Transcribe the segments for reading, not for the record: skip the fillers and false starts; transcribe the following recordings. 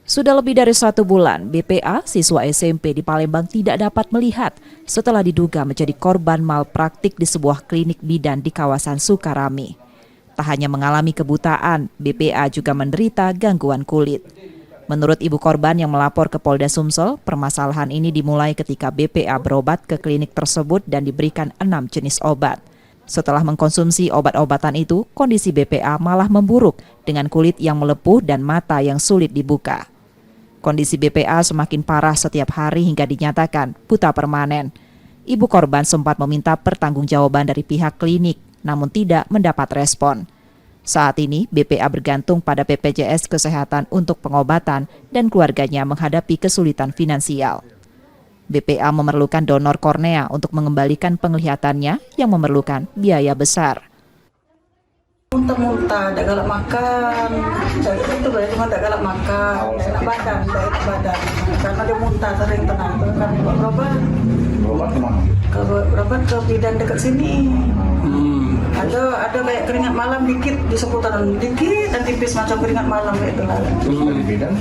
Sudah lebih dari 1 bulan, BPA, siswa SMP di Palembang tidak dapat melihat setelah diduga menjadi korban malpraktik di sebuah klinik bidan di kawasan Sukarami. Tak hanya mengalami kebutaan, BPA juga menderita gangguan kulit. Menurut ibu korban yang melapor ke Polda Sumsel, permasalahan ini dimulai ketika BPA berobat ke klinik tersebut dan diberikan 6 jenis obat. Setelah mengkonsumsi obat-obatan itu, kondisi BPA malah memburuk dengan kulit yang melepuh dan mata yang sulit dibuka. Kondisi BPA semakin parah setiap hari hingga dinyatakan buta permanen. Ibu korban sempat meminta pertanggungjawaban dari pihak klinik, namun tidak mendapat respon. Saat ini, BPA bergantung pada BPJS Kesehatan untuk pengobatan dan keluarganya menghadapi kesulitan finansial. BPA memerlukan donor kornea untuk mengembalikan penglihatannya yang memerlukan biaya besar. Muntah-muntah, tak galak makan, itu berarti cuma tak galak makan, enak badan, karena dia muntah sering tenang, kan berobat kemana? Berobat ke bidan dekat sini. Ada kayak keringat malam dikit di seputaran dikit dan tipis macam keringat malam kayak itu lah. Terus dari bidan?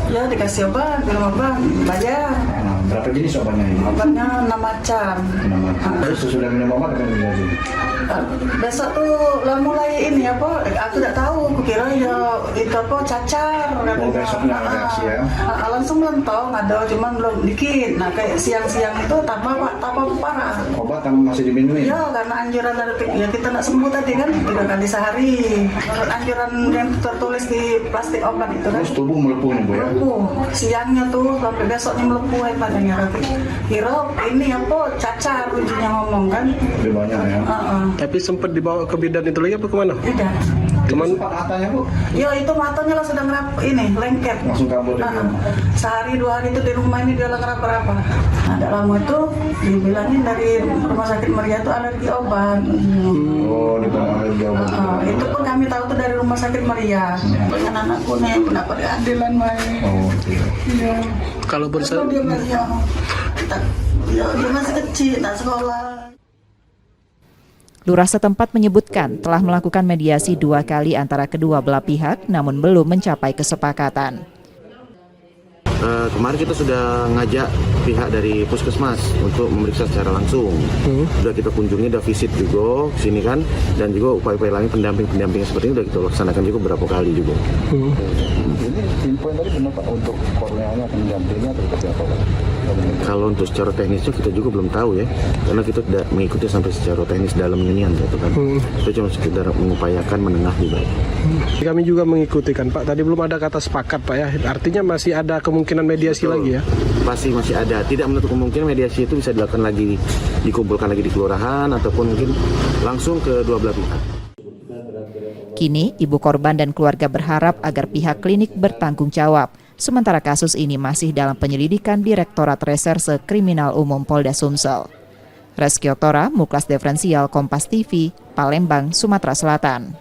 Ya dikasih obat, minum obat, bayar. Berapa jenis obatnya ini? Obatnya 6 macam. 6 macam. Terus sesudah minum obat apa yang terjadi? Besok tuh lah mulai ini apa? Aku tak tahu. Aku kira ya itu apa cacar. Oh besoknya ada reaksi ya? Langsung lentong ada, cuman belum dikit. Nah kayak siang-siang itu tambah parah. Obat yang masih diminum? Ya karena anjuran dari ya kita nak sembuh tadi kan 3 kali sehari. Menurut anjuran yang tertulis di plastik obat itu kan. Terus tubuh melepuh nih Bu ya? Melepuh. Siangnya tuh sampai besoknya melepuh padanya. Kira ini apa cacar kuncinya ngomong kan? Lebih banyak ya? Tapi sempat dibawa ke bidan itu lagi apa kemana? Tidak. Cuman matanya Bu? Ya itu matanya lah sudah lengket. Langsung kabur ya? Sehari 2 hari itu di rumah ini dia lah ngerapa-rapa. Nah, tak lama itu dibilangin dari rumah sakit Meriah itu alergi obat. Oh, dibilang alergi obat. Itu pun kami tahu tuh dari rumah sakit Meriah. Anak-anakku nih mendapat keadilan main. Oh, iya. Kalau berusaha dia masih kecil, tak sekolah. Lurah setempat menyebutkan telah melakukan mediasi 2 kali antara kedua belah pihak, namun belum mencapai kesepakatan. Kemarin kita sudah ngajak pihak dari puskesmas untuk memeriksa secara langsung. Sudah kita kunjungi, sudah visit juga sini kan, dan juga upaya-upaya lain pendamping seperti ini sudah kita laksanakan juga beberapa kali juga. Ini info yang tadi benar Pak untuk korneanya akan mendampingi atau seperti apa Pak? Kalau untuk secara teknisnya kita juga belum tahu ya, karena kita tidak mengikuti sampai secara teknis dalam inian gitu kan. Kita cuma sekedar mengupayakan menengah juga. kami juga mengikuti kan Pak. Tadi belum ada kata sepakat Pak ya. Artinya masih ada kemungkinan mediasi lagi ya? Masih ada. Tidak menutup kemungkinan mediasi itu bisa dilakukan lagi, dikumpulkan lagi di kelurahan ataupun mungkin langsung ke dua belah pihak. Kini, ibu korban dan keluarga berharap agar pihak klinik bertanggung jawab. Sementara kasus ini masih dalam penyelidikan Direktorat Reserse Kriminal Umum Polda Sumsel. Reski Oktora, Muklas Diferensial, Kompas TV, Palembang, Sumatera Selatan.